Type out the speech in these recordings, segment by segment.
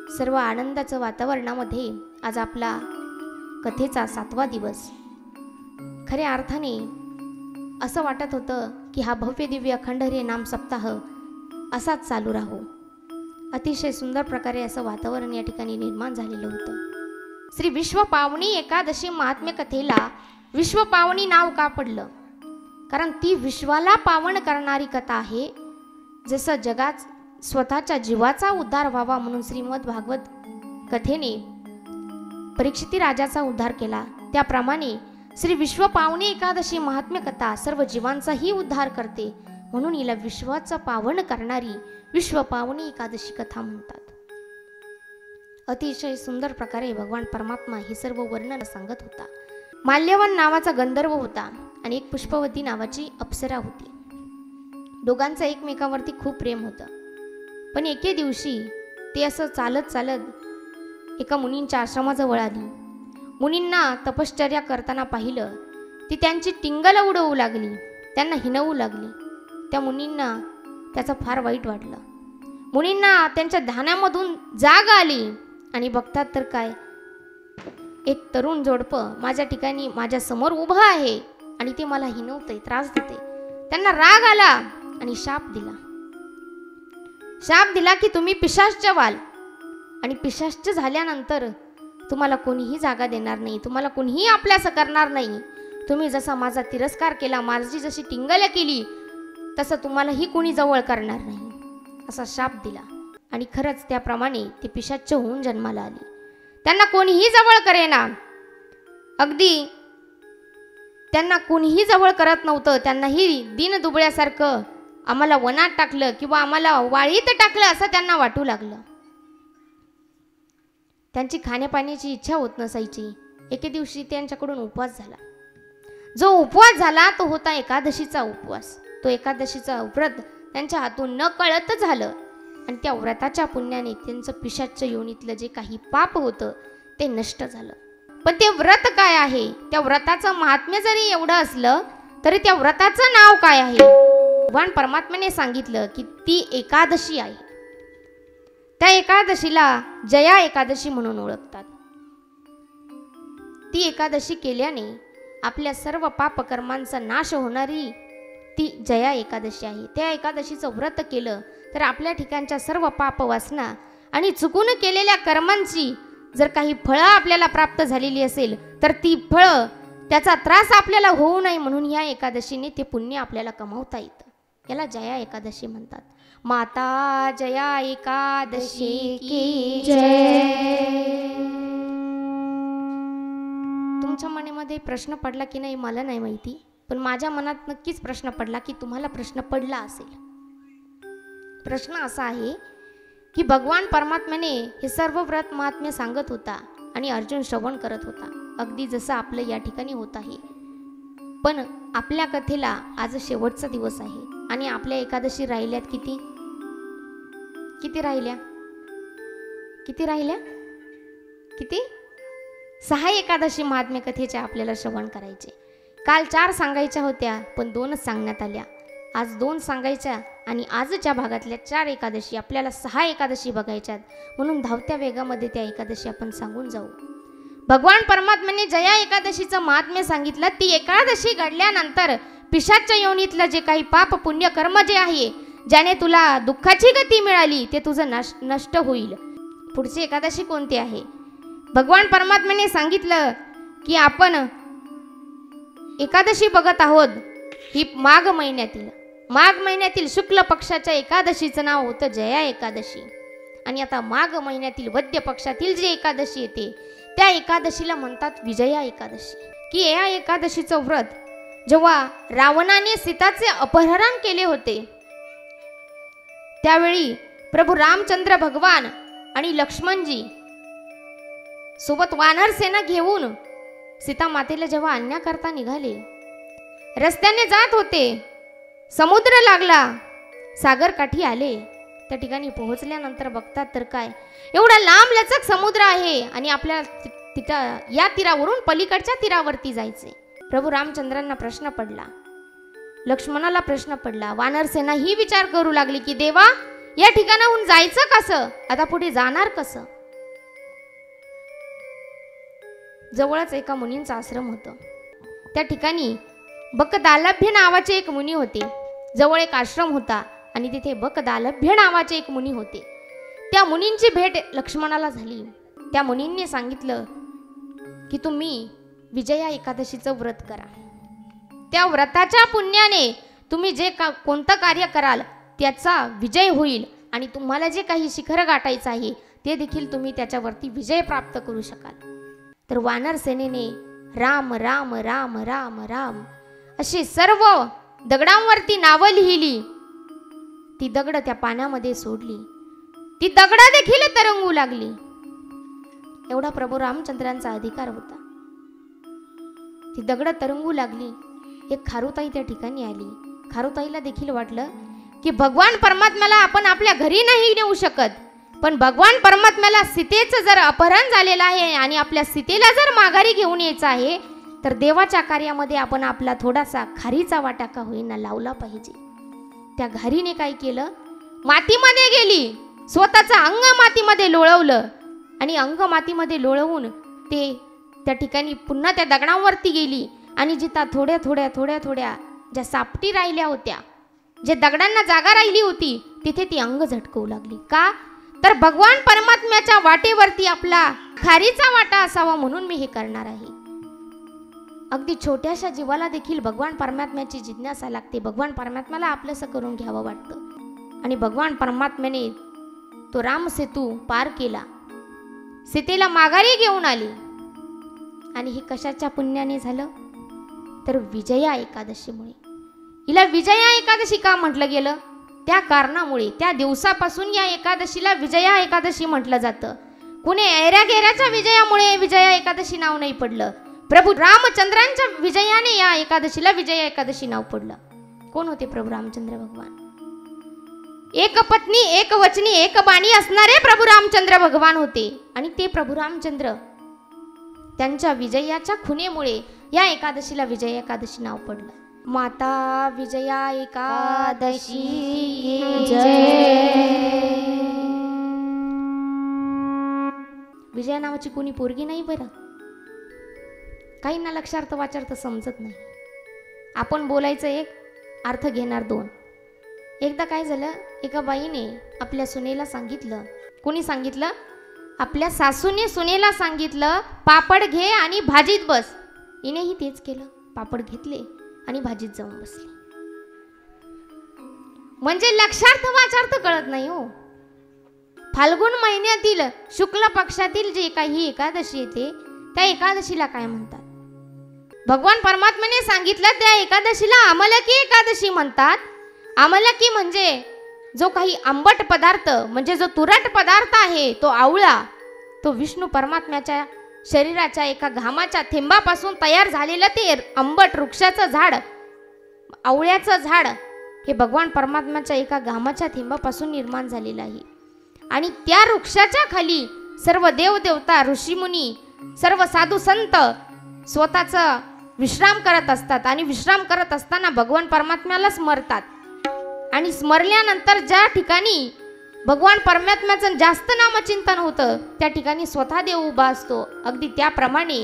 सर्व आनंदाचं वातावरणामध्ये आज आपला कथेचा 7वा दिवस. खऱ्या अर्थाने असं वाटत होतं की हा भव्य दिव्य अखंड नाम सप्ताह असाच चालू राहो. अतिशय सुंदर प्रकारे असं वातावरण या ठिकाणी निर्माण झालेलं होतं. श्री विश्वपावनी एकादशी महात्म्य कथेला विश्वपावनी नाव का पडलं? कारण ती विश्वाला पावन करणारी कथा आहे. जसं जगात स्वतःच्या जीवाचा उद्धार व्हावा म्हणून श्रीमद भागवत कथेने परीक्षिती राजाचा उद्धार केला, त्याप्रमाणे श्री विश्वपावनी एकादशी महात्म्य कथा सर्व जीवांचाही उद्धार करते, म्हणून हिला विश्वाचं पावन करणारी विश्वपावनी एकादशी कथा म्हणतात. अतिशय सुंदर प्रकारे भगवान परमात्मा हे सर्व वर्णन सांगत होता. माल्यवन नावाचा गंधर्व होता आणि एक पुष्पवती नावाची अप्सरा होती. दोघांचं एकमेकावरती खूप प्रेम होतं. पण एके दिवशी ते असं चालत चालत एका मुनींच्या आश्रमाजवळ आली. मुनींना तपश्चर्या करताना पाहिलं. ती त्यांची टिंगल उडवू लागली, त्यांना हिणवू लागली. त्या मुनींना त्याचं फार वाईट वाटलं. मुनींना त्यांच्या ध्यानामधून जाग आली आणि बघतात तर काय, एक तरुण जोडपं माझ्या ठिकाणी माझ्या समोर उभं आहे आणि ते मला हिणवते, त्रास देते. त्यांना राग आला आणि शाप दिला की तुम्ही पिशाच्च व्हाल आणि पिशाच्च झाल्यानंतर तुम्हाला कोणीही जागा देणार नाही, तुम्हाला कोणीही आपल्यास करणार नाही. तुम्ही जसा माझा तिरस्कार केला, माझी जशी टिंगल केली, तसं तुम्हालाही कोणी जवळ करणार नाही, असा शाप दिला. आणि खरंच त्याप्रमाणे ते पिशाच्च होऊन जन्माला आली. त्यांना कोणीही जवळ करेना, अगदी त्यांना कोणीही जवळ करत नव्हतं. त्यांनाही दिन दुबळ्यासारखं आम्हाला वनात टाकलं किंवा आम्हाला वाळीत टाकलं असं त्यांना वाटू लागलं. त्यांची खाण्यापाण्याची इच्छा होत नसायची. एके दिवशी त्यांच्याकडून उपवास झाला. जो उपवास झाला तो होता एकादशीचा उपवास. तो एकादशीचा व्रत त्यांच्या हातून न कळत झालं आणि त्या व्रताच्या पुण्याने त्यांचं पिशाच्च योनीतलं जे काही पाप होतं ते नष्ट झालं. पण ते व्रत काय आहे? त्या व्रताचं महात्म्य जरी एवढं असलं तरी त्या व्रताचं नाव काय आहे? भगवान परमात्म्याने सांगितलं की ती एकादशी आहे. त्या एकादशीला जया एकादशी म्हणून ओळखतात. ती एकादशी केल्याने आपल्या सर्व पापकर्मांचा नाश होणारी ती जया एकादशी आहे. त्या एकादशीचं व्रत केलं तर आपल्या ठिकाणच्या सर्व पाप वासना आणि चुकून केलेल्या कर्मांची जर काही फळं आपल्याला प्राप्त झालेली असेल तर ती फळं, त्याचा त्रास आपल्याला होऊ नये म्हणून ह्या एकादशीने ते पुण्य आपल्याला कमावता येतं. याला जया एकादशी म्हणतात. माता जया एकादशी की जय. तुमच्या मनामध्ये प्रश्न पडला की नाही मला नाही माहिती, पण माझ्या मनात नक्कीच प्रश्न पडला की तुम्हाला प्रश्न पडला असेल. प्रश्न असा आहे की भगवान परमात्म्याने हे सर्व व्रत महात्म्य सांगत होता आणि अर्जुन श्रवण करत होता, अगदी जसं आपलं या ठिकाणी होत आहे. पण आपल्या कथेला आज शेवटचा दिवस आहे आणि आपल्या एकादशी राहिल्यात किती राहिल्या? किती? 6 एकादशी महात्म्य कथेच्या आपल्याला श्रवण करायचे. काल 4 सांगायच्या होत्या पण 2च सांगण्यात आल्या. आज 2 सांगायच्या आणि आजच्या भागातल्या 4 एकादशी आपल्याला 6 एकादशी बघायच्यात, म्हणून धावत्या वेगामध्ये त्या एकादशी आपण सांगून जाऊ. भगवान परमात्म्याने जया एकादशीचं महात्म्य सांगितलं. ती एकादशी घडल्यानंतर पिशाच्च योनीतलं जे काही पाप पुण्य कर्म जे आहे, ज्याने तुला दुःखाची गती मिळाली, ते तुझं नष्ट होईल. पुढची एकादशी कोणती आहे? भगवान परमात्म्याने सांगितलं की आपण एकादशी बघत आहोत ही माघ महिन्यातील शुक्ल पक्षाच्या एकादशीचं नाव होतं जया एकादशी. आणि आता माघ महिन्यातील वद्य पक्षातील जी एकादशी येते त्या एकादशीला म्हणतात विजया एकादशी. की या एकादशीचं व्रत जेव्हा रावणाने सीताचे अपहरण केले होते त्यावेळी प्रभू रामचंद्र भगवान आणि लक्ष्मणजी सोबत वानर सेना घेऊन सीता मातेला जेव्हा आणण्याकरता निघाले, रस्त्याने जात होते, समुद्र लागला, सागर काठी आले. त्या ठिकाणी पोहोचल्यानंतर बघतात तर काय, एवढा लांब लचक समुद्र आहे आणि आपल्याला या तीरावरून पलीकडच्या तीरावरती जायचे. प्रभू रामचंद्रांना प्रश्न पडला, लक्ष्मणाला प्रश्न पडला, वानर सेना ही विचार करू लागली की देवा या ठिकाणाहून जायचं कसं, आता पुढे जाणार कसं? जवळच एका मुनींचा आश्रम होता. त्या ठिकाणी बकदालभ्य नावाचे एक मुनी होते. जवळ एक आश्रम होता आणि तिथे बकदालभ्य नावाचे एक मुनी होते. त्या मुनींची भेट लक्ष्मणाला झाली. त्या मुनींनी सांगितलं की तुम्ही विजया एकादशीचं व्रत करा. त्या व्रताच्या पुण्याने तुम्ही जे कोणतं कार्य कराल त्याचा विजय होईल आणि तुम्हाला जे काही शिखर गाठायचं आहे ते देखील तुम्ही त्याच्यावरती विजय प्राप्त करू शकाल. तर वानर सेनेने राम राम राम राम राम अशी सर्व दगडांवरती नावं लिहिली. ती दगड त्या पाण्यामध्ये सोडली. ती दगड देखील तरंगू लागली. एवढा प्रभू रामचंद्रांचा अधिकार होता. ती दगड तरंगू लागली. एक खारुताई त्या ठिकाणी आली. खारुताईला देखील वाटलं की भगवान परमात्म्याला आपण आपल्या घरी नाही नेऊ शकत, पण भगवान परमात्म्याला सीतेचं जर अपहरण झालेलं आहे आणि आपल्या सीतेला जर माघारी घेऊन यायचं आहे तर देवाच्या कार्यामध्ये आपण आपला थोडासा खारीचा वाटा का होईना लावला पाहिजे. त्या घारीने काय केलं, मातीमध्ये गेली, स्वतःचं अंग मातीमध्ये लोळवलं आणि अंग मातीमध्ये लोळवून ते त्या ठिकाणी पुन्हा त्या दगडांवरती गेली आणि जिथं थोड्या थोड्या थोड्या थोड्या ज्या सापटी राहिल्या होत्या, जे दगडांना जागा राहिली होती, तिथे ती अंग झटकवू लागली. का तर भगवान परमात्म्याच्या वाटेवरती आपला खारीचा वाटा असावा म्हणून मी हे करणार आहे. अगदी छोट्याशा जीवाला देखील भगवान परमात्म्याची जिज्ञासा लागते. भगवान परमात्म्याला आपलंसं करून घ्यावं वाटतं आणि भगवान परमात्म्याने तो राम सेतू पार केला. सीतेला माघारी घेऊन आली आणि हे कशाच्या पुण्याने झालं तर विजया एकादशीमुळे. हिला विजया एकादशी का म्हटलं गेलं, त्या कारणामुळे. त्या दिवसापासून या एकादशीला विजया एकादशी म्हटलं जातं. कुणी ऐऱ्या गेऱ्याच्या विजयामुळे विजया एकादशी नाव नाही पडलं. प्रभू रामचंद्रांच्या विजयाने या एकादशीला विजया एकादशी नाव पडलं. कोण होते प्रभू रामचंद्र भगवान? एक पत्नी एक वचनी एक बाणी असणारे प्रभू रामचंद्र भगवान होते आणि ते प्रभू रामचंद्र त्यांच्या विजयाच्या खुणेमुळे या एकादशीला विजया एकादशी नाव पडलं. माता विजया एकादशी जय. विजया नावाची कोणी पोरगी नाही बरं. काहींना लक्षार्थ वाचार्थ समजत नाही. आपण बोलायचं एक, अर्थ घेणार दोन. एकदा काय झालं, एका बाईने आपल्या सुनेला सांगितलं. कोणी सांगितलं? आपल्या सासूने सुनेला सांगितलं, पापड घे आणि भाजीत बस. हिनेही तेच केलं. पापड घेतले आणि भाजीत जाऊन बसले. म्हणजे लक्षार्थ वाचार्थ कळत नाही हो. फाल्गुन महिन्यातील शुक्ल पक्षातील जे काही एकादशी येते त्या एकादशीला काय म्हणतात? भगवान परमात्म्याने सांगितलं त्या एकादशीला आमलकी एकादशी म्हणतात. आमलकी म्हणजे जो काही आंबट पदार्थ, म्हणजे जो तुरट पदार्थ आहे, तो आवळा, तो विष्णू परमात्म्याच्या शरीराच्या एका घामाच्या थेंबापासून तयार झालेलं ते आंबट वृक्षाचं झाड, आवळ्याचं झाड, हे भगवान परमात्म्याच्या एका घामाच्या थेंबापासून निर्माण झालेलं आहे. आणि त्या वृक्षाच्या खाली सर्व देवदेवता, ऋषीमुनी, सर्व साधू संत स्वतःचा विश्राम करत असतात आणि विश्राम करत असताना भगवान परमात्म्याला स्मरतात. आणि स्मरल्यानंतर ज्या ठिकाणी भगवान परमात्म्याचं जास्त नामचिंतन होतं त्या ठिकाणी स्वतः देव उभा असतो. अगदी त्याप्रमाणे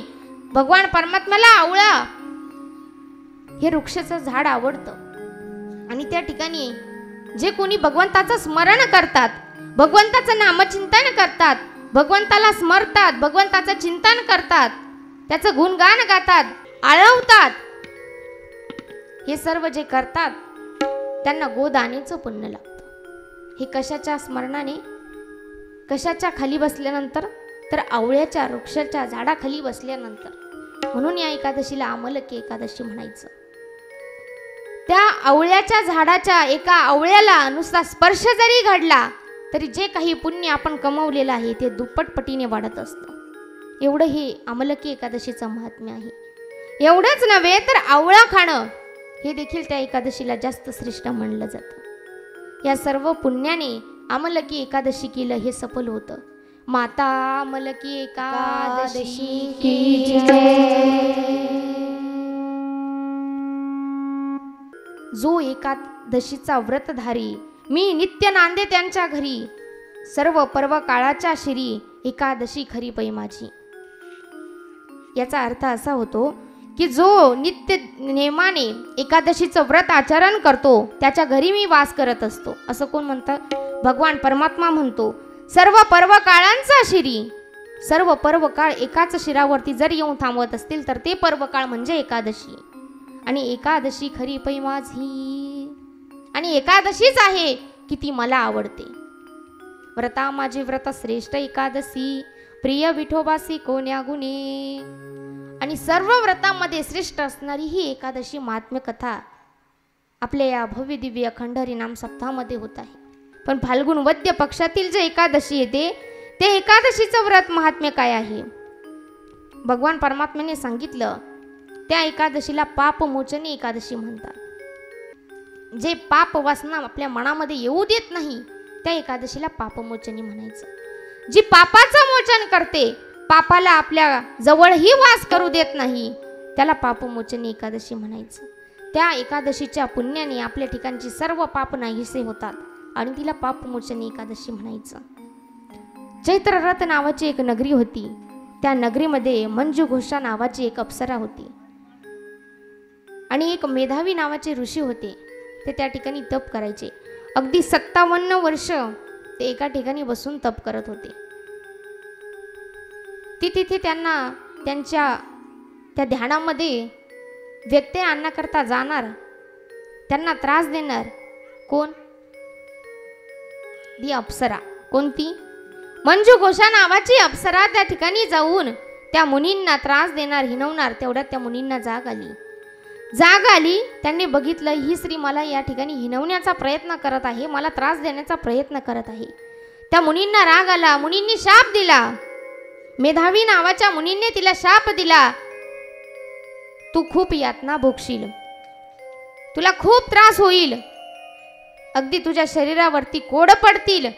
भगवान परमात्म्याला आवळा हे वृक्षाचं झाड आवडतं आणि त्या ठिकाणी जे कोणी भगवंताचं स्मरण करतात, भगवंताचं नामचिंतन करतात, भगवंताला स्मरतात, भगवंताचं चिंतन करतात, त्याचं गुणगान गातात, आळवतात, हे सर्व जे करतात त्यांना गोदानेचं पुण्य लागतं. हे कशाच्या स्मरणाने, कशाच्या खाली बसल्यानंतर तर आवळ्याच्या वृक्षाच्या झाडाखाली बसल्यानंतर. म्हणून या एकादशीला आमलकी एकादशी म्हणायचं. त्या आवळ्याच्या झाडाच्या एका आवळ्याला नुसता स्पर्श जरी घडला तरी जे काही पुण्य आपण कमवलेलं आहे ते दुप्पटपटीने वाढत असतं. एवढं हे आमलकी एकादशीचं महात्म्य आहे. एवढंच नव्हे तर आवळा खाणं हे देखील त्या एकादशीला जास्त श्रेष्ठ म्हणलं जातं. या सर्व पुण्याने आमलकी एकादशी केलं हे सफल होतं. माता आमलकी एकादशी की जय. जो एकादशीचा व्रतधारी मी नित्य नांदे त्यांच्या घरी, सर्व पर्व काळाच्या शिरी, एकादशी खरी पै माझी. याचा अर्थ असा होतो की जो नित्य नेमाने एकादशीचं व्रत आचरण करतो त्याच्या घरी मी वास करत असतो. असं कोण म्हणतं? भगवान परमात्मा म्हणतो सर्व पर्व काळांचा शिरी. सर्व पर्व काळ एकाच शिरावरती जर येऊन थांबवत असतील तर ते पर्व काळ म्हणजे एकादशी. आणि एकादशी खरी पै माझी. आणि एकादशीच आहे की ती मला आवडते. व्रता माझे व्रत श्रेष्ठ एकादशी, प्रिय विठोबासी कोण्या गुणे. आणि सर्व व्रतामध्ये श्रेष्ठ असणारी ही एकादशी महात्म्य कथा आपल्या या भव्य दिव्य अखंड हरिनाम सप्ताहामध्ये होत आहे. पण फाल्गुन वद्य पक्षातील जे एकादशी येते ते एकादशीचं व्रत महात्म्य काय आहे? भगवान परमात्म्याने सांगितलं त्या एकादशीला पापमोचनी एकादशी म्हणतात. जे पाप वासना आपल्या मनामध्ये येऊ देत नाही त्या एकादशीला पापमोचनी म्हणायचं. जी पापाचं मोचन करते, पापाला आपल्या जवळही वास करू देत नाही, त्याला पापमोचनी एकादशी म्हणायचं. त्या एकादशीच्या पुण्याने आपल्या ठिकाणची सर्व पाप नाहीसे होतात आणि तिला पापमोचनी एकादशी म्हणायचं. चैत्ररथ नावाची एक नगरी होती. त्या नगरीमध्ये मंजू घोषा नावाची एक अप्सरा होती आणि एक मेधावी नावाचे ऋषी होते. ते त्या ठिकाणी तप करायचे. अगदी 57 वर्ष ते एका ठिकाणी बसून तप करत होते. तिथे त्यांना त्यांच्या त्या ध्यानामध्ये व्यत्यय आणण्याकरता जाणार, त्यांना त्रास देणार कोण? ती अप्सरा. कोणती? मंजू घोषा नावाची अप्सरा त्या ठिकाणी जाऊन त्या मुनींना त्रास देणार, हिणवणार. तेवढ्यात त्या मुनींना जाग आली. त्यांनी बघितलं ही स्त्री मला या ठिकाणी हिणवण्याचा प्रयत्न करत आहे, मला त्रास देण्याचा प्रयत्न करत आहे. त्या मुनींना राग आला. मुनींनी शाप दिला. मेधावी नावाच्या मुनींनी तिला शाप दिला, तू खूप यातना भोगशील, तुला खूप त्रास होईल, अगदी तुझ्या शरीरावरती कोड पडतील,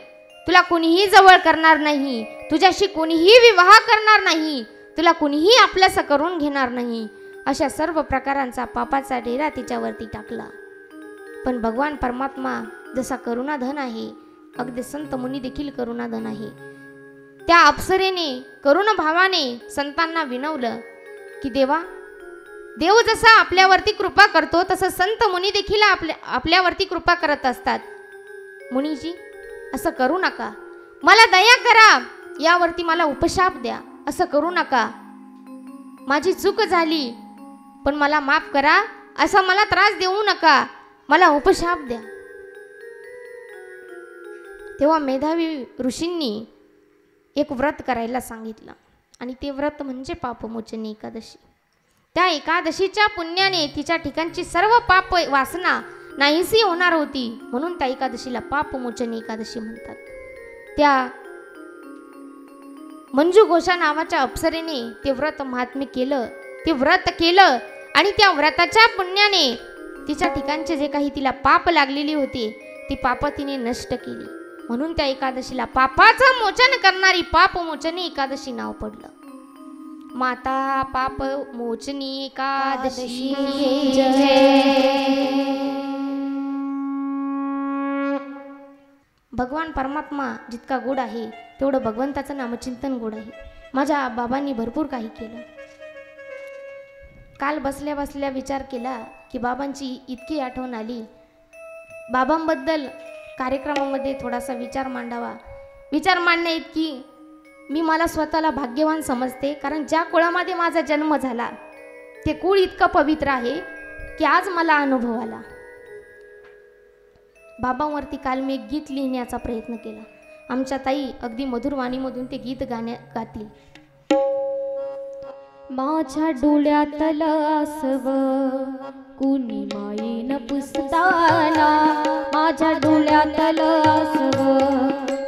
तुला कोणीही जवळ करणार नाही, तुझ्याशी कोणीही विवाह करणार नाही, तुला कोणीही आपलंसं करून घेणार नाही. अशा सर्व प्रकारांचा पापाचा डेरा तिच्यावरती टाकला. पण भगवान परमात्मा जसा करुणाधन आहे, अगदी संत मुनी देखील करुणाधन आहे. त्या अप्सरेने करुण भावाने संतांना विनवलं की देव जसा आपल्यावरती कृपा करतो तसं संत मुनी देखील आपल्यावरती कृपा करत असतात. मुनीजी असं करू नका, मला दया करा, यावरती मला उपशाप द्या, असं करू नका, माझी चूक झाली पण मला माफ करा, असा मला त्रास देऊ नका, मला उपशाप द्या. तेव्हा मेधावी ऋषींनी एक व्रत करायला सांगितलं आणि ते व्रत म्हणजे पापमोचनी एकादशी. त्या एकादशीच्या पुण्याने तिच्या ठिकाणची सर्व पाप वासना नाहीसी होणार होती, म्हणून त्या एकादशीला पापमोचनी एकादशी म्हणतात. त्या मंजू घोषा नावाच्या अप्सरेने ते व्रत महात्म्य केलं, ते व्रत केलं आणि त्या व्रताच्या पुण्याने तिच्या ठिकाणचे जे काही तिला पाप लागलेली होती ती पाप तिने नष्ट केली. म्हणून त्या एकादशीला पापाचं मोचन करणारी पापमोचनी एकादशी नाव पडलं. माता पाप मोचनी एकादशी भगवान परमात्मा जितका गोड आहे तेवढं भगवंताचं नामचिंतन गोड आहे. माझ्या बाबांनी भरपूर काही केलं. काल बसल्या बसल्या विचार केला की बाबांची इतकी आठवण आली. बाबांबद्दल कार्यक्रमामध्ये थोडासा विचार मांडावा. विचार मांडण्या इतकी मी मला स्वतःला भाग्यवान समजते, कारण ज्या कुळामध्ये माझा जन्म झाला ते कुळ इतकं पवित्र आहे की आज मला अनुभव आला. बाबांवरती काल मी एक गीत लिहिण्याचा प्रयत्न केला. आमच्या ताई अगदी मधुर वाणीमधून ते गीत गातील. माझ्या डोळ्यातलं आसव कुणी माईन पुसताना, माझ्या डोळ्यातलं आसव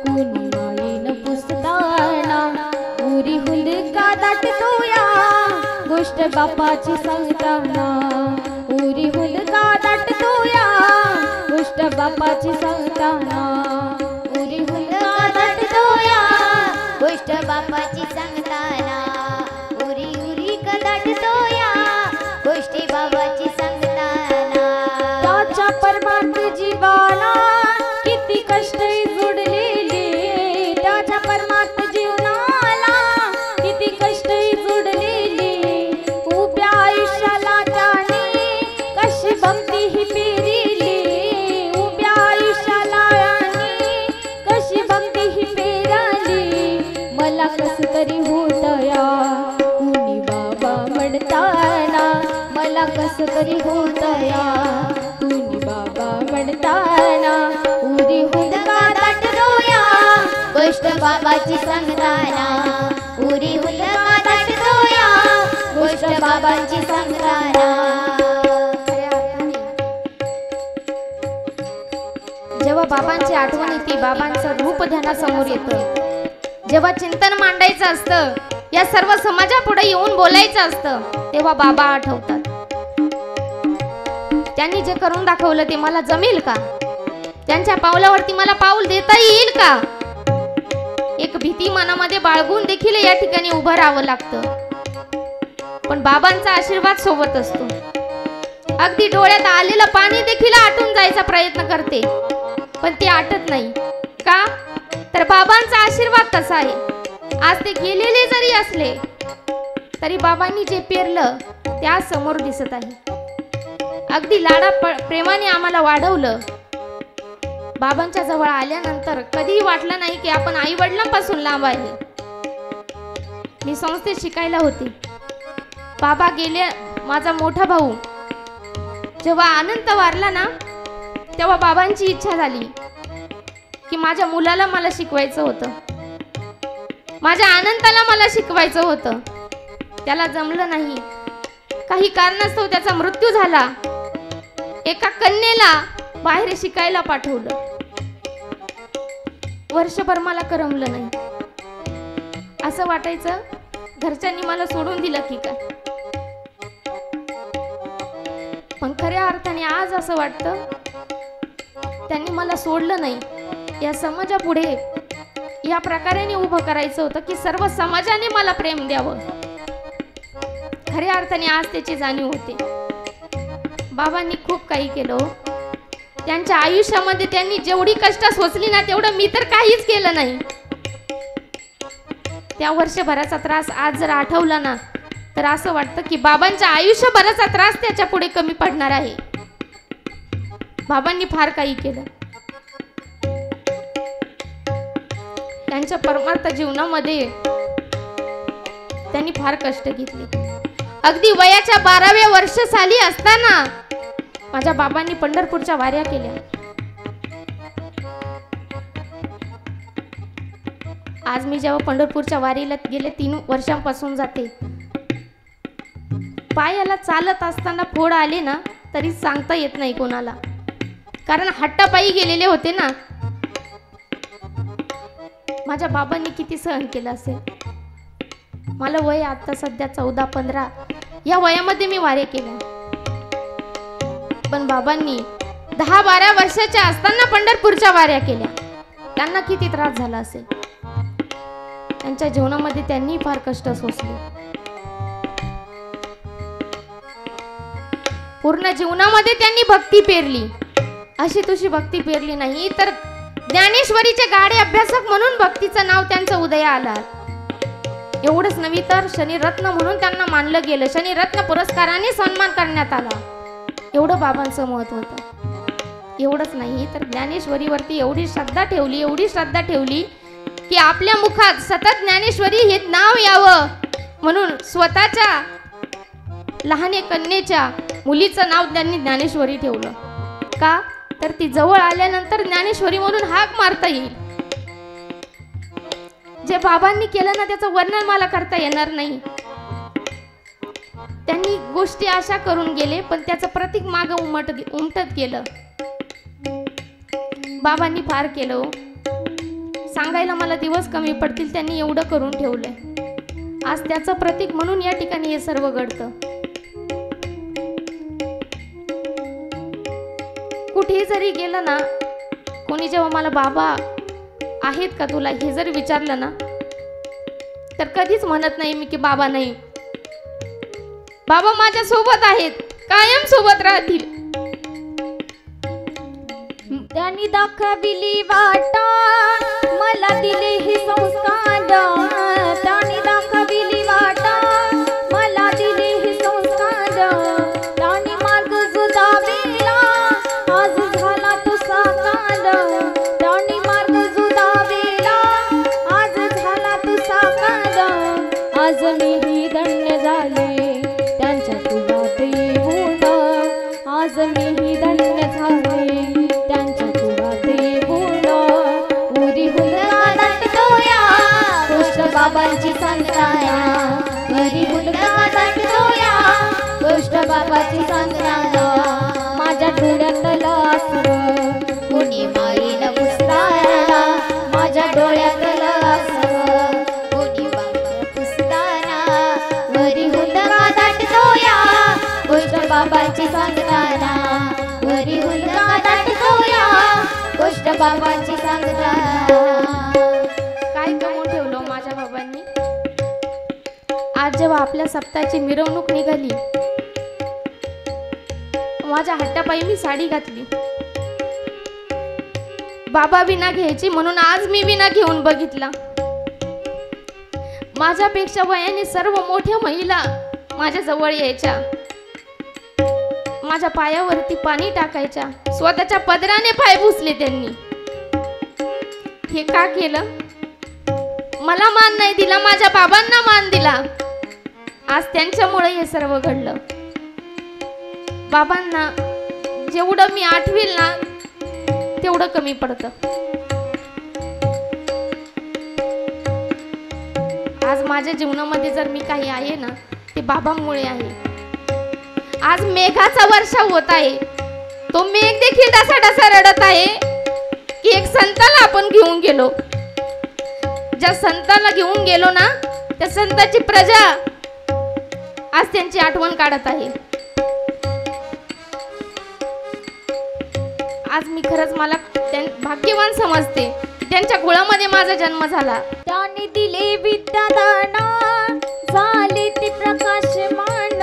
कुणी माईन पुसताना, उरी हुंदका दाटतोया गोष्ट बापाची सांगताना, उरी हुंदका दाटतोया गोष्ट बापाची सांगताना, उरी हुंदका दाटतोया गोष्ट बापाची सांगताना, उरी उरी दाटतोया गोष्टी बाबाची सांगताना. त्याच्या परमार्थ जीवाला किती मला कस तरी होतया कुणी बाबा म्हणताना, मला कस तरी होतया कुणी बाबा म्हणताना. उरी हुंदका दाटतोया गोष्ट बाबाची सांगताना, उरी हुंदका दाटतोया गोष्ट बाबांची सांगताना. जेव्हा बाबांची आठवण येते, बाबांचं रूप ध्यानासमोर येतं, जेव्हा चिंतन मांडायचं असतं, या सर्व समाजापुढे येऊन बोलायचं असतं, तेव्हा बाबा आठवतात. त्यांनी जे करून दाखवलं ते मला जमेल का? त्यांच्या पावलावरती मला पाऊल देता येईल का? एक भीती मनामध्ये बाळगून देखील या ठिकाणी उभं राहावं लागतं. पण बाबांचा आशीर्वाद सोबत असतो. अगदी डोळ्यात आलेलं पाणी देखील आटून जायचा प्रयत्न करते, पण ते आटत नाही. का? तर बाबांचा आशीर्वाद तसा आहे. आज ते गेलेले जरी असले तरी बाबांनी जे पेरलं त्या समोर दिसत आहे. अगदी लाडा प्रेमाने आम्हाला वाढवलं. बाबांच्या जवळ आल्यानंतर कधीही वाटलं नाही की आपण आई वडिलांपासून लांब आहे. मी संस्थेत शिकायला होते. बाबा गेले. माझा मोठा भाऊ जेव्हा अनंत वारला ना, तेव्हा बाबांची इच्छा झाली की माझ्या मुलाला मला शिकवायचं होतं, माझ्या अनंताला मला शिकवायचं होतं. त्याला जमलं नाही. काही कारणास्तव त्याचा मृत्यू झाला. एका कन्येला बाहेर शिकायला पाठवलं. वर्षभर मला करमलं नाही. असं वाटायचं घरच्यांनी मला सोडून दिलं की काय. पण खऱ्या अर्थाने आज असं वाटतं त्यांनी मला सोडलं नाही. या समाजापुढे या प्रकाराने उभं करायचं होतं की सर्व समाजाने मला प्रेम द्यावं. खऱ्या अर्थाने आज त्याची जाणीव होते. बाबांनी खूप काही केलं. त्यांच्या आयुष्यामध्ये त्यांनी जेवढी कष्ट सोसली ना, तेवढं मी तर काहीच केलं नाही. त्या वर्षभराचा त्रास आज जर आठवला ना, तर असं वाटतं की बाबांच्या आयुष्यभराचा त्रास त्याच्या पुढे कमी पडणार आहे. बाबांनी फार काही केलं. त्यांच्या परमार्थ जीवनामध्ये त्यांनी फार कष्ट घेतले. अगदी वयाच्या 12व्या वर्ष साली असताना माझ्या बाबांनी पंढरपूरच्या वाऱ्या केल्या. आज मी जेव्हा पंढरपूरच्या वारीला गेले 3 वर्षांपासून जाते, पायाला चालत असताना फोड आले ना तरी सांगता येत नाही कोणाला, कारण हट्टापायी गेलेले होते ना. माझ्या बाबांनी किती सहन केलं असेल. मला वय आता सध्या 14-15 या वयामध्ये मी वाऱ्या केल्या. पण बाबांनी 10-12 वर्षाच्या असताना पंढरपूरच्या वाऱ्या केल्या. त्यांना किती त्रास झाला असेल. त्यांच्या जीवनामध्ये त्यांनी फार कष्ट सोसले. पूर्ण जीवनामध्ये त्यांनी भक्ती पेरली. अशी तुझी भक्ती पेरली नाही, तर ज्ञानेश्वरीचे गाडे अभ्यासक म्हणून भक्तीचं नाव त्यांचं उदया आलं. एवढंच नव्हे तर शनिरत्न म्हणून त्यांना मानलं गेलं. शनिरत्न पुरस्काराने सन्मान करण्यात आला. एवढं बाबांचं महत्व होतं. एवढंच नाही तर ज्ञानेश्वरीवरती एवढी श्रद्धा ठेवली की आपल्या मुखात सतत ज्ञानेश्वरी हे नाव यावं म्हणून स्वतःच्या लहान कन्येच्या मुलीचं नाव त्यांनी ज्ञानेश्वरी ठेवलं. का? तर ती जवळ आल्यानंतर ज्ञानेश्वरी म्हणून हाक मारता येईल. जे बाबांनी केलं ना, त्याचं वर्णन मला करता येणार नाही. त्यांनी गोष्टी अशा करून गेले, पण त्याचं प्रतीक मागं उमटत गेलं. बाबांनी फार केलं. सांगायला मला दिवस कमी पडतील, त्यांनी एवढं करून ठेवलंय. आज त्याचं प्रतीक म्हणून या ठिकाणी हे सर्व घडतं. कुठेही जरी गेलं ना, कोणी जेव्हा मला बाबा आहेत का तुला हे जर विचारलं ना, तर कधीच म्हणत नाही मी की बाबा नाही. बाबा माझ्या सोबत आहेत, कायम सोबत राहतील. त्यांनी दाखविली वाटा, मला दिले हे संस्कार. त्यांनी दाखविली वाटा, मला दिले हे संस्कार. त्यांनी मार्ग जुदाविला, आज झाला तो साकार. त्यांनी मार्ग जुदाविला, आज झाला तो साकार. आज मीही धन्य झाले त्यांच्या तुलात येऊन, आज मीही धन्य झाले त्यांच्या तुलात येऊन. उरी हुंदका दाटतोया गोष्ट बाबांची सांगताना, उरी हुंदका दाटतोया गोष्ट बाबाची सांगताना. माझ्या डोळ्यातलं आसरं कोणी मारील पुसताना, माझ्या डोळ्यातलं आसरं कोणी बाबा पुसताना. वरी हुंदका दाटतोया गोष्ट बाबांची सांगताना, वरी हुंदका दाटतोया गोष्ट बाबांची सांगताना. काय कमवून ठेवलं हो माझ्या बाबांनी. आज जेव्हा आपल्या सप्ताहाची मिरवणूक निघाली, माझ्या हट्टापायी मी साडी घातली. बाबा विना घ्यायची म्हणून आज मी विना घेऊन बघितला. माझ्यापेक्षा वयाने सर्व मोठ्या महिला माझ्या जवळ यायच्या, माझ्या पायावरती पाणी टाकायच्या, स्वतःच्या पदराने पाय पुसले त्यांनी. हे का केलं? मला मान नाही दिला, माझ्या बाबांना मान दिला. आज त्यांच्यामुळे हे सर्व घडलं. बाबांना जेवढं मी आठवील ना तेवढं कमी पडतं. आज माझ्या जीवनामध्ये जर मी काही आहे ना ते बाबांमुळे आहे. आज मेघाचा वर्षाव होत आहे, तो मेघ देखील डसा डसा रडत आहे की एक संताला आपण घेऊन गेलो. ज्या संताला घेऊन गेलो ना त्या संताची प्रजा आज त्यांची आठवण काढत आहे. आज मी खरंच मला भाग्यवान समजते की त्यांच्या कुळामध्ये माझा जन्म झाला. त्याने दिले विद्यादान, झाले ते प्रकाशमान.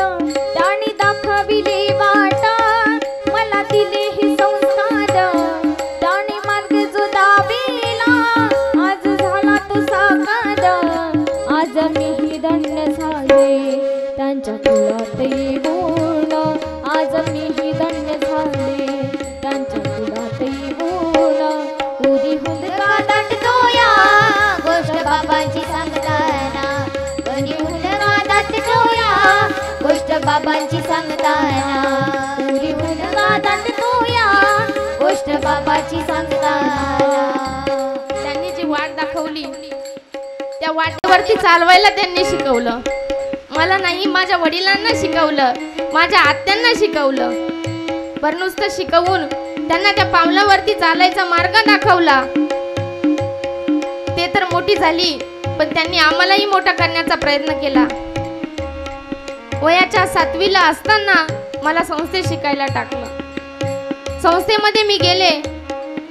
त्याने दाखविले वाट, मला दिले हे संस्कार. त्याने मार्ग जो दाविला, आज झाला तो साकार. आज मीही धन्य झाले त्यांच्या कुळात येऊन, आज मीही धन्य झाले त्यांच्या कुळात येऊन. उरी हुंदका दाटतोया गोष्ट बाबांची सांगताना, उरी हुंदका दाटतोया गोष्ट बाबांची सांगताना, उरी हुंदका दाटतोया गोष्ट बाबाची सांगताना. त्यांनी जी वाट दाखवली त्या वाटेवरती चालवायला त्यांनी शिकवलं. मला नाही, माझ्या वडिलांना शिकवलं, माझ्या आत्यांना शिकवलं. बरं नुसतं शिकवून त्यांना त्या पावलावरती चालायचा मार्ग दाखवला. ते तर मोठी झाली, पण त्यांनी आम्हालाही मोठा करण्याचा प्रयत्न केला. वयाच्या 7वीला असताना मला संस्थेत शिकायला टाकलं. संस्थेमध्ये मी गेले,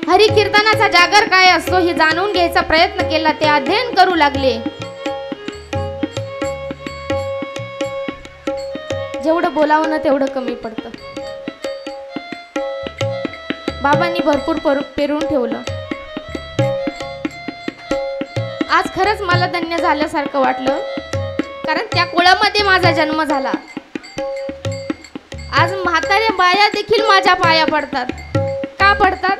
हरी कीर्तनाचा जागर काय असतो हे जाणून घ्यायचा प्रयत्न केला. ते अध्ययन करू लागले. जेवढं बोलावं ना तेवढं कमी पडतं. बाबांनी भरपूर पेरून ठेवलं. आज खरंच मला धन्य झाल्यासारखं वाटलं, कारण त्या कुळामध्ये माझा जन्म झाला. आज म्हाताऱ्या बाया देखील माझ्या पाया पडतात. का पडतात?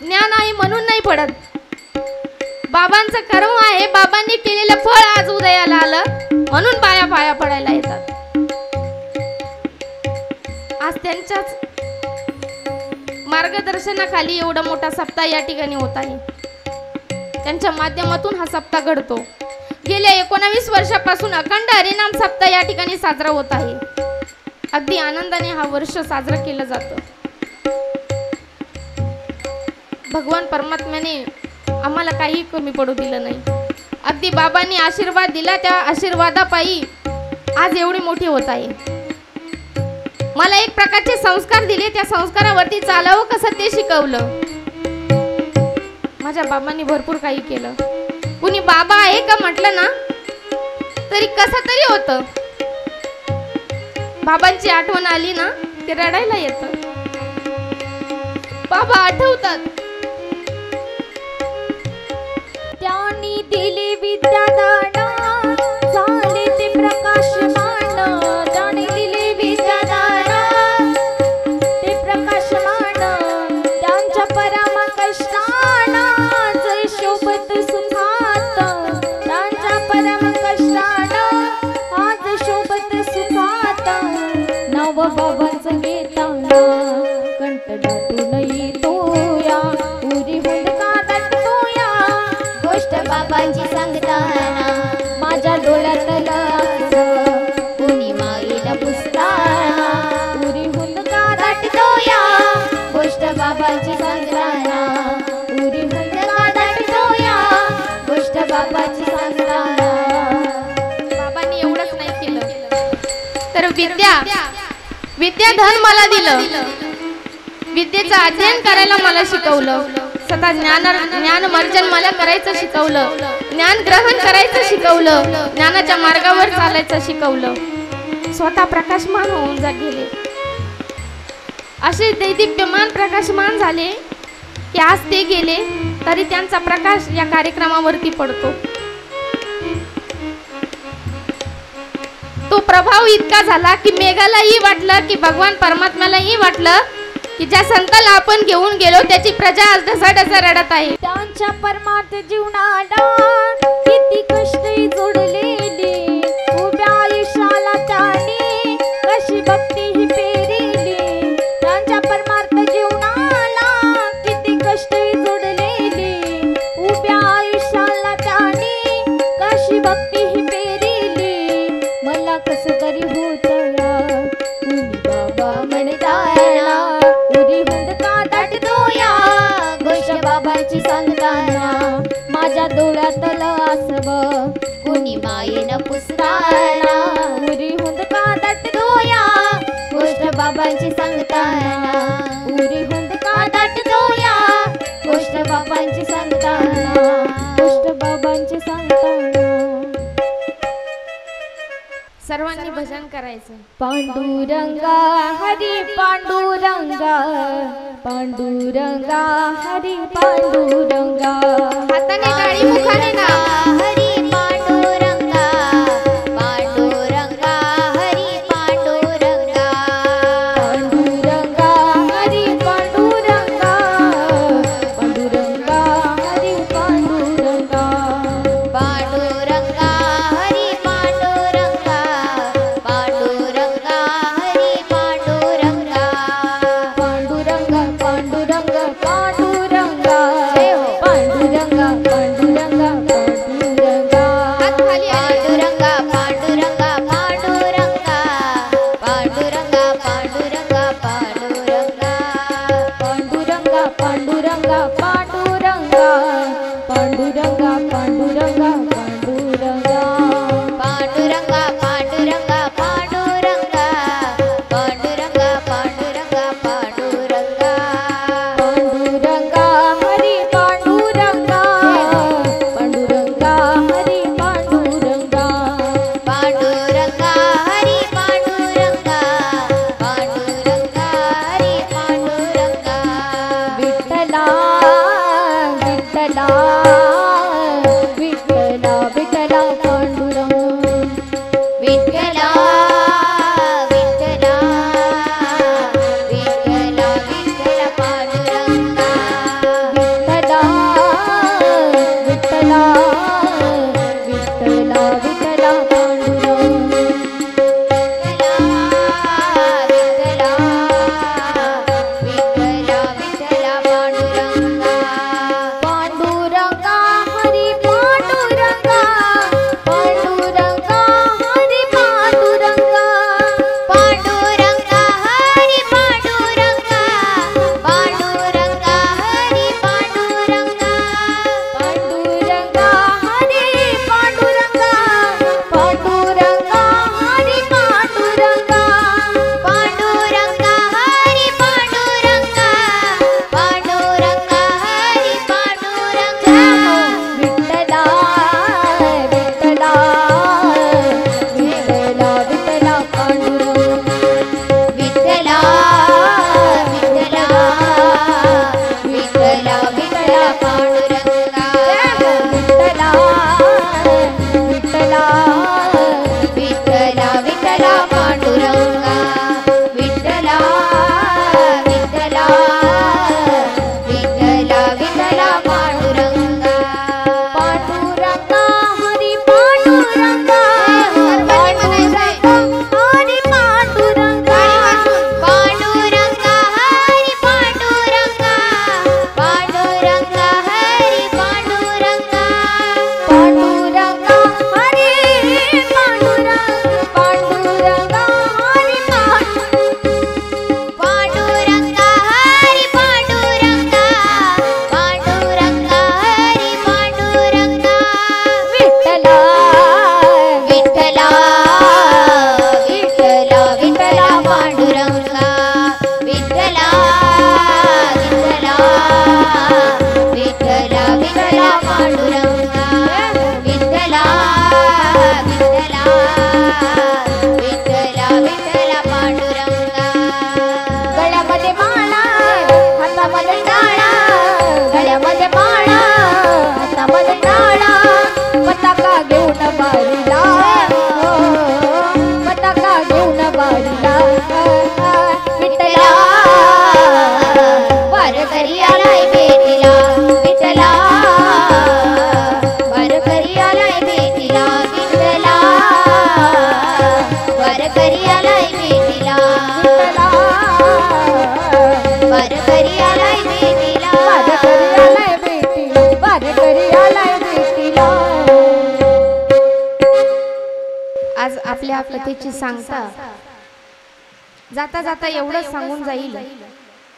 ज्ञान आहे म्हणून नाही पडत. बाबांचं कर्म आहे, बाबांनी केलेलं फळ आज उदयाला आलं म्हणून बाया पाया पडायला येतात. आज त्यांच्याच मार्गदर्शनाखाली एवढा मोठा सप्ताह या ठिकाणी होत आहे. त्यांच्या माध्यमातून हा सप्ताह घडतो. गेल्या 19 वर्षापासून अखंड हरिनाम सप्ताह या ठिकाणी साजरा होत आहे. अगदी आनंदाने हा वर्ष साजरा केलं जातं. भगवान परमात्म्याने आम्हाला काही कमी पडू दिलं नाही. अगदी बाबांनी आशीर्वाद दिला, त्या आशीर्वादापायी आज एवढी मोठी होत आहे. मला एक प्रकारचे संस्कार दिले, त्या संस्कारावरती चालावं कसं ते शिकवलं. माझ्या बाबांनी भरपूर काही केलं. कुणी बाबा आहे का म्हटलं ना तरी कसं तरी होतं. बाबांची आठवण आली ना ते रडायला येतं. बाबा आठवतात. त्यांनी दिली विद्यादान, झाले ते प्रकाशमान. त्याने दिले विद्यादान, ते प्रकाशमान. त्यांच्या परम कष्टाना जय शोभत सुखात, त्यांच्या परम कष्टाना बाबांचं घेताना कंठ दाटून येतोया उरी हुंदका दाटतोया गोष्ट बाबांची सांगताना माझ्या डोळ्यातलं असं कुणी माईला पुसताना उरी हुंदका दाटतोया गोष्ट बाबांची सांगताना उरी हुंदका दाटतोया गोष्ट बाबांची सांगताना बाबांनी एवढंच नाही केलं तर विद्याधन मला दिलं, विद्येचं अध्ययन करायला मला शिकवलं, स्वतः ज्ञान मार्जन मला करायचं शिकवलं, ज्ञान ग्रहण करायचं शिकवलं, ज्ञानाच्या मार्गावर चालायचं शिकवलं. स्वतः प्रकाशमान होऊन गेले, असे दैदिप्यमान प्रकाशमान झाले की आज ते गेले तरी त्यांचा प्रकाश या कार्यक्रमावरती पडतो. तो प्रभाव इतका झाला की मेघालाही वाटलं की भगवान परमात्म्यालाही वाटलं की ज्या संताला आपण घेऊन गेलो त्याची प्रजा आज ढसाढसा रडत आहे. त्यांच्या परमार्थ जीवनाला किती कष्ट जोडलेली उभ्या आयुष्याला त्यांनी कशी भक्ती ही पेरली. त्यांच्या परमार्थ जीवनाला किती कष्ट जोडलेली उभ्या आयुष्याला त्यांनी कशी भक्ती ही पेरली. मला कसं तरी होतया कुणी बाबा म्हणताना उरी हुंदका दाटतोया गोष्ट बाबांची सांगताना माझ्या डोळ्यातलं आसव कुणी माईनं पुसताना उरी हुंदका दाटतोया गोष्ट बाबांची सांगताना उरी हुंदका दाटतोया गोष्ट बाबांची सांगताना गोष्ट बाबांची सांगताना. सर्वांनी भजन करायचं. पांडुरंगा हरी पांडुरंगा पांडुरंगा हरी पांडुरंगा हाताने टाळी मुखाने ना हरी पांडुरंगा पांडुरंगा हरी पांडुरंगा पांडुरंगा हरी पांडुरंगा पांडुरंगा हरी पांडुरंगा पांडुरंगा हरी पांडुरंगा पांडुरंगा हरी पांडुरंगा पांडुरंगा पांडुरंगा पांडुरंगा पांडुरंगा पांडुरंगा पांडुरंगा हात खाली आले. पांडुरंगा पांडुरंगा पांडुरंगा पांडुरंगा पांडुरंगा पांडुरंगा पांडुरंगा पांडुरंगा पांडुरंगा पांडुरंगा पांडुरंगा पांडुरंगा पांडुरंगा पांडुरंगा पांडुरंगा पांडुरंगा पांडुरंगा पांडुरंगा पांडुरंगा हरी पांडुरंगा पांडुरंगा हरी पांडुरंगा पांडुरंगा हरी पांडुरंगा पांडुरंगा हरी पांडुरंगा विठ्ठला विठ्ठला विठ्ठला विठ्ठला पांडुरंग विठ्ठला विठ्ठला विठ्ठला विठ्ठला पांडुरंगा विठ्ठला विठ्ठला विठ्ठला विठ्ठला पांडुरंग विठ्ठला विठ्ठला विठ्ठला पांडुरंगा पांडुरंगा हरी पांडुरंगा पांडुरंगा हरी पांडुरंगा विठ्ठला विठ्ठला विठ्ठला पांडुरंगा गळ्यामध्ये माळा हातामध्ये टाळा गळ्यामध्ये माळा हातामध्ये टाळा पताका घेऊन बारीला पताका घेऊन बारीला विठ्ठला वारकरी आलाय भेटीला विठ्ठला वारकरी आलाय भेटीला विठ्ठला वारकरी आलाय भेटीला वारकरी आलाय भेटीला वारकरी आलाय भेटीला वारकरी आलाय भेटीला आज आपल्या कथेची सांगता जाता जाता एवढंच सांगून जाईल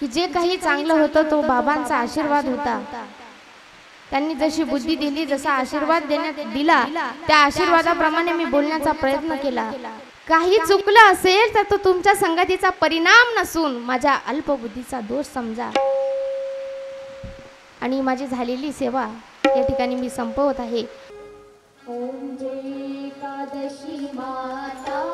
की जे काही चांगलं होतं तो बाबांचा आशीर्वाद होता. त्यांनी जशी बुद्धी दिली जसा आशीर्वाद देण्यात दिला त्या आशीर्वादाप्रमाणे मी बोलण्याचा प्रयत्न केला. काही चुकलं असेल तर तो तुमच्या संगतीचा परिणाम नसून माझ्या अल्पबुद्धीचा दोष समजा. आणि माझी झालेली सेवा या ठिकाणी मी संपवत आहे. ओम जय एकादशी माता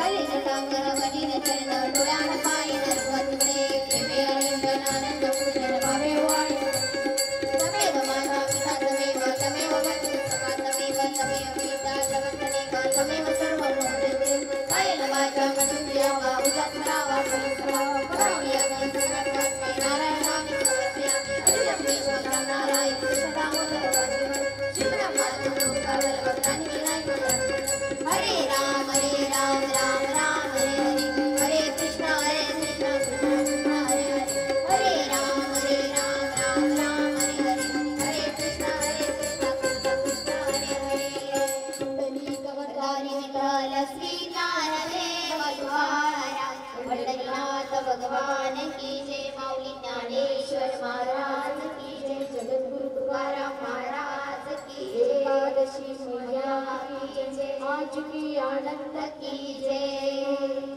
हरी जटांगर वनीन चरण डोळ्यान पायी नरवत तुझे प्रेमे अनंत पूजन भावे वाणी तमेव माता पिता तमेव तमेव बंधु सखा तमेव तमेव पिता जगत्तनेक तमेव सर्व मोहते कायेन वाचा मनसेन्द्रिया वा उदात्मना वा परिश्रमा करोमि यज्ञं सर्वस्मै नारायणामि समर्पयामि हरिं कृष्णं नारायण दामोदर शिवनं माधवं कावल भक्तानि विनायक हरे राम राम राम हरे हरे हरे कृष्ण कृष्ण कृष्ण हरे हरे हरे राम राम राम हरे हरे हरे कृष्ण कृष्ण कृष्ण हरे हरे पुंडलीक वरदारी विठ्ठल श्री ज्ञानदेव तुकाराम पंढरीनाथ भगवान की जय माऊली ज्ञानेश्वर महाराज की जय जगद्गुरु तुकाराम महाराज की जय एकादशी मैया की जय आज की आनंद की जय।